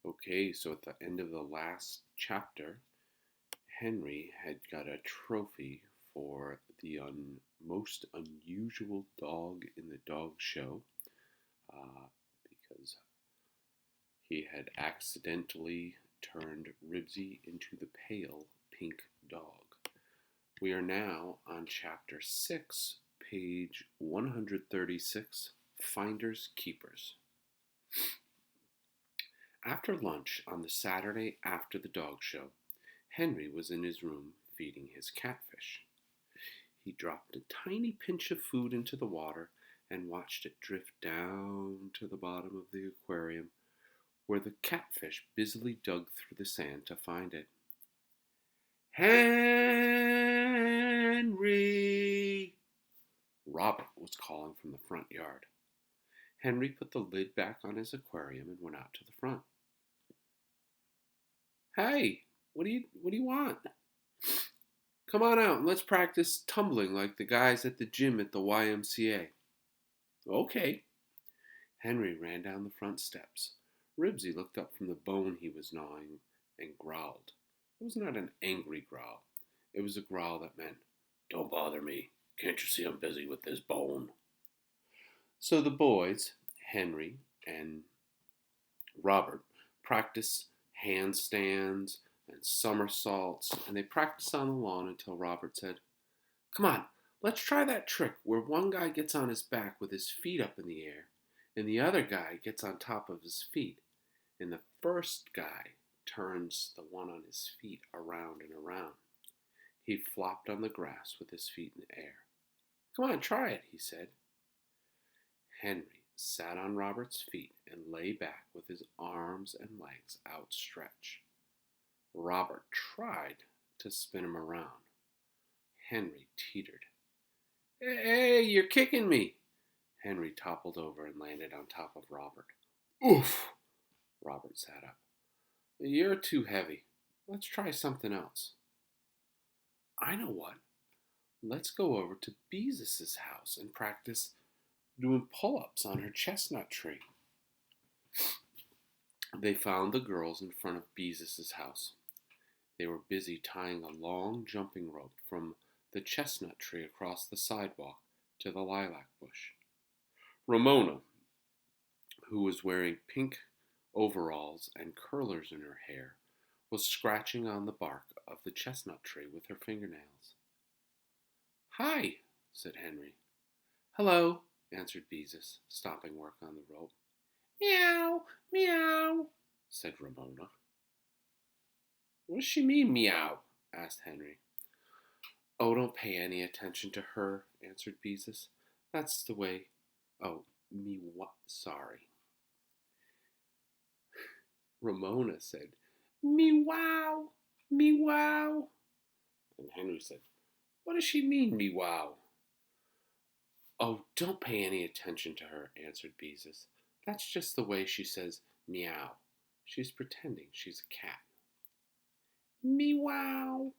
Okay, so at the end of the last chapter, Henry had got a trophy for the most unusual dog in the dog show because he had accidentally turned Ribsy into the pale pink dog. We are now on chapter 6, page 136, Finders Keepers. After lunch on the Saturday after the dog show, Henry was in his room feeding his catfish. He dropped a tiny pinch of food into the water and watched it drift down to the bottom of the aquarium, where the catfish busily dug through the sand to find it. Henry! Robert was calling from the front yard. Henry put the lid back on his aquarium and went out to the front. Hey, what do you want? Come on out and let's practice tumbling like the guys at the gym at the YMCA. Okay. Henry ran down the front steps. Ribsy looked up from the bone he was gnawing and growled. It was not an angry growl. It was a growl that meant, "Don't bother me. Can't you see I'm busy with this bone?" So the boys, Henry and Robert, practiced handstands and somersaults, and they practiced on the lawn until Robert said, "Come on, let's try that trick where one guy gets on his back with his feet up in the air, and the other guy gets on top of his feet, and the first guy turns the one on his feet around and around." He flopped on the grass with his feet in the air. "Come on, try it," he said. Henry sat on Robert's feet and lay back with his arms and legs outstretched. Robert tried to spin him around. Henry teetered. "Hey, you're kicking me!" Henry toppled over and landed on top of Robert. "Oof!" Robert sat up. "You're too heavy. Let's try something else." "I know what. Let's go over to Beezus' house and practice doing pull-ups on her chestnut tree." They found the girls in front of Beezus' house. They were busy tying a long jumping rope from the chestnut tree across the sidewalk to the lilac bush. Ramona, who was wearing pink overalls and curlers in her hair, was scratching on the bark of the chestnut tree with her fingernails. "Hi," said Henry. "Hello," answered Beezus, stopping work on the rope. "Meow, meow," said Ramona. "What does she mean, meow?" asked Henry. "Oh, don't pay any attention to her," answered Beezus. "That's the way. Oh, me what? Sorry." Ramona said, "Me wow, me wow." And Henry said, "What does she mean, me wow?" "Oh, don't pay any attention to her," answered Beezus. "That's just the way she says meow. She's pretending she's a cat." "Me wow,"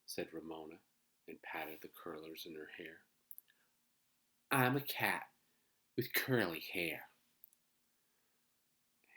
said Ramona, and patted the curlers in her hair. "I'm a cat with curly hair."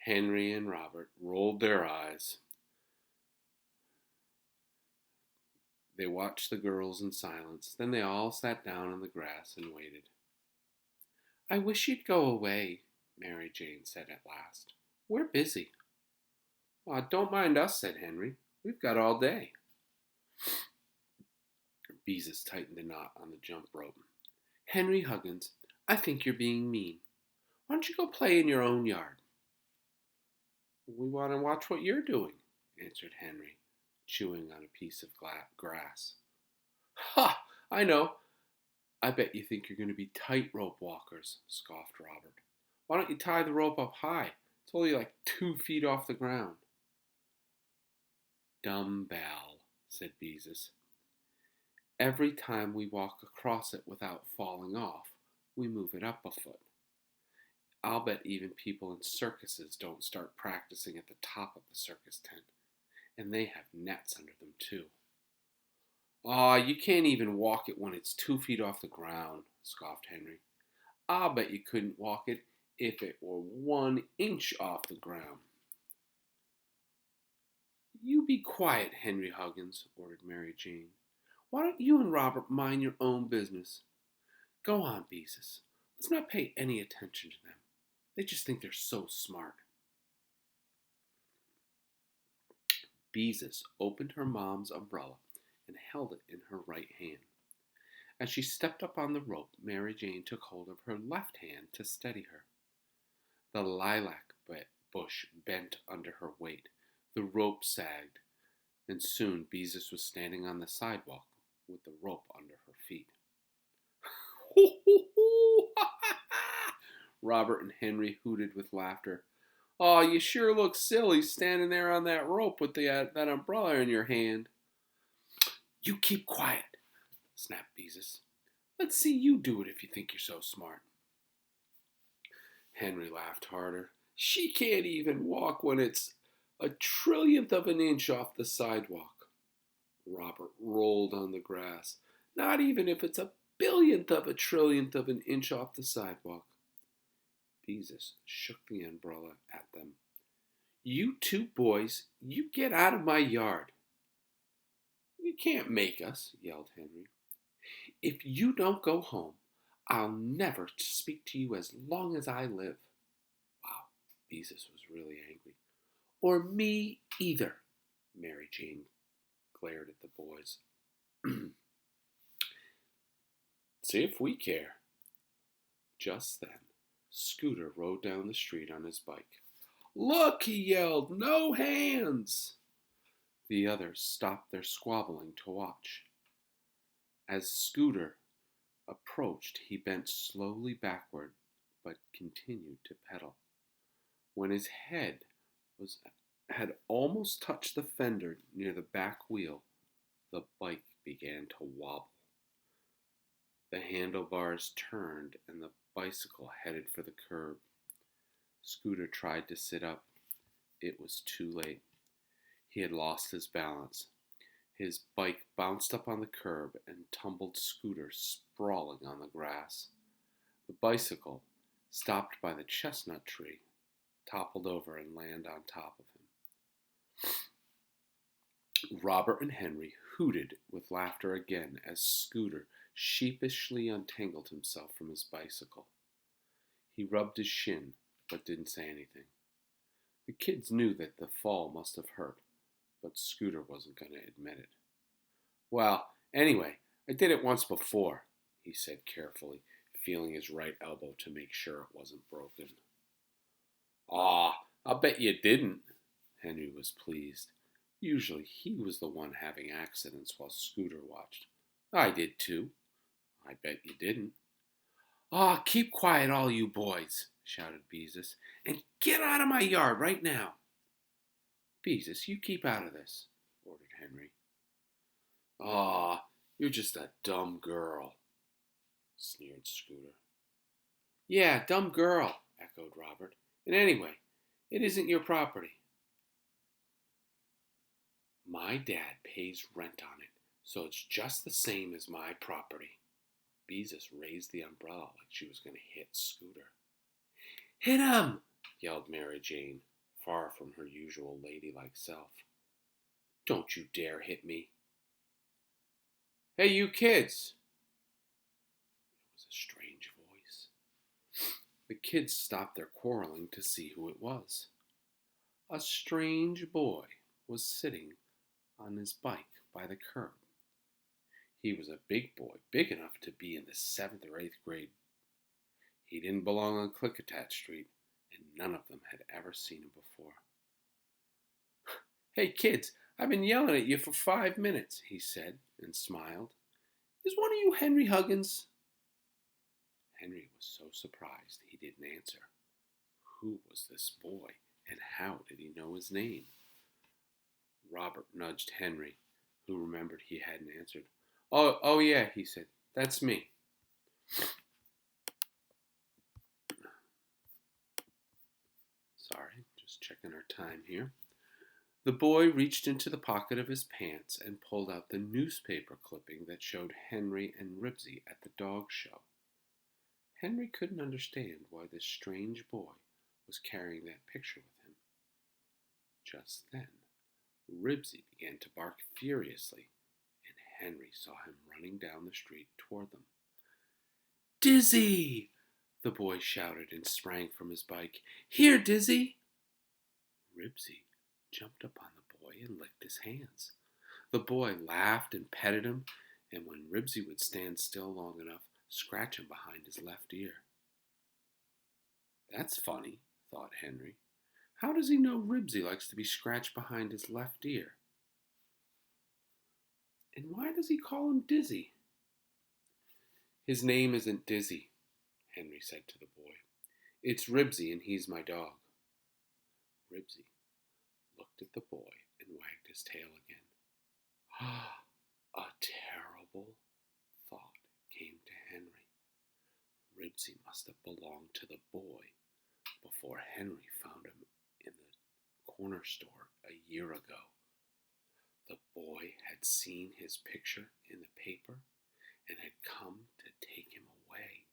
Henry and Robert rolled their eyes. They watched the girls in silence. Then they all sat down on the grass and waited. "I wish you'd go away," Mary Jane said at last. "We're busy." "Aw, don't mind us," said Henry. "We've got all day." Beezus tightened the knot on the jump rope. "Henry Huggins, I think you're being mean. Why don't you go play in your own yard?" "We want to watch what you're doing," answered Henry, chewing on a piece of grass. "Ha! I know. I bet you think you're going to be tightrope walkers," scoffed Robert. "Why don't you tie the rope up high? It's only like 2 feet off the ground." "Dumbbell," said Beezus. "Every time we walk across it without falling off, we move it up a foot. I'll bet even people in circuses don't start practicing at the top of the circus tent, and they have nets under them too." "Aw, you can't even walk it when it's 2 feet off the ground," scoffed Henry. "I'll bet you couldn't walk it if it were 1 inch off the ground." You be quiet, Henry Huggins, ordered Mary Jane. Why don't you and Robert mind your own business? Go on, Beezus. Let's not pay any attention to them. They just think they're so smart. Beezus opened her mom's umbrella and held it in her right hand. As she stepped up on the rope, Mary Jane took hold of her left hand to steady her. The lilac bush bent under her weight. The rope sagged, and soon Beezus was standing on the sidewalk with the rope under her feet. Robert and Henry hooted with laughter. "Oh, you sure look silly standing there on that rope with that umbrella in your hand." "You keep quiet," snapped Beezus. "Let's see you do it if you think you're so smart." Henry laughed harder. "She can't even walk when it's a trillionth of an inch off the sidewalk." Robert rolled on the grass. "Not even if it's a billionth of a trillionth of an inch off the sidewalk." Beezus shook the umbrella at them. "You two boys, you get out of my yard." "You can't make us," yelled Henry. "If you don't go home, I'll never speak to you as long as I live." Wow, Beezus was really angry. "Or me either," Mary Jane glared at the boys. "See if we care." Just then, Scooter rode down the street on his bike. "Look," he yelled, "no hands!" The others stopped their squabbling to watch. As Scooter approached, he bent slowly backward, but continued to pedal. When his head had almost touched the fender near the back wheel, the bike began to wobble. The handlebars turned and the bicycle headed for the curb. Scooter tried to sit up. It was too late. He had lost his balance. His bike bounced up on the curb and tumbled Scooter sprawling on the grass. The bicycle, stopped by the chestnut tree, toppled over and landed on top of him. Robert and Henry hooted with laughter again as Scooter sheepishly untangled himself from his bicycle. He rubbed his shin, but didn't say anything. The kids knew that the fall must have hurt, but Scooter wasn't going to admit it. "Well, anyway, I did it once before," he said carefully, feeling his right elbow to make sure it wasn't broken. "Aw, I'll bet you didn't." Henry was pleased. Usually he was the one having accidents while Scooter watched. "I did too." "I bet you didn't." "Aw, keep quiet, all you boys," shouted Beezus, "and get out of my yard right now." "Beezus, you keep out of this," ordered Henry. "Aw, you're just a dumb girl," sneered Scooter. "Yeah, dumb girl," echoed Robert. "And anyway, it isn't your property." "My dad pays rent on it, so it's just the same as my property." Beezus raised the umbrella like she was going to hit Scooter. "Hit him!" yelled Mary Jane, far from her usual ladylike self. "Don't you dare hit me." "Hey, you kids!" It was a strange voice. The kids stopped their quarreling to see who it was. A strange boy was sitting on his bike by the curb. He was a big boy, big enough to be in the 7th or 8th grade. He didn't belong on Klickitat Street, and none of them had ever seen him before. "Hey, kids, I've been yelling at you for 5 minutes," he said, and smiled. "Is one of you Henry Huggins?" Henry was so surprised he didn't answer. Who was this boy, and how did he know his name? Robert nudged Henry, who remembered he hadn't answered. Oh yeah, he said. "That's me." Sorry, just checking our time here. The boy reached into the pocket of his pants and pulled out the newspaper clipping that showed Henry and Ribsy at the dog show. Henry couldn't understand why this strange boy was carrying that picture with him. Just then, Ribsy began to bark furiously, and Henry saw him running down the street toward them. "Dizzy!" the boy shouted and sprang from his bike. "Here, Dizzy!" Ribsy jumped upon the boy and licked his hands. The boy laughed and petted him, and when Ribsy would stand still long enough, scratch him behind his left ear. "That's funny," thought Henry. "How does he know Ribsy likes to be scratched behind his left ear? And why does he call him Dizzy?" "His name isn't Dizzy," Henry said to the boy. "It's Ribsy, and he's my dog." Ribsy looked at the boy and wagged his tail again. A terrible thought came to Henry. Ribsy must have belonged to the boy before Henry found him in the corner store a year ago. The boy had seen his picture in the paper and had come to take him away.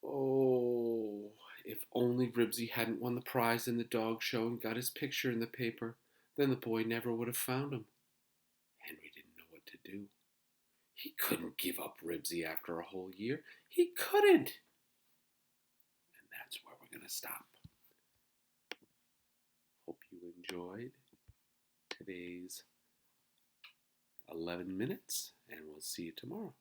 Oh, if only Ribsy hadn't won the prize in the dog show and got his picture in the paper, then the boy never would have found him. Henry didn't know what to do. He couldn't give up Ribsy after a whole year. He couldn't. And that's where we're going to stop. Hope you enjoyed today's 11 minutes, and we'll see you tomorrow.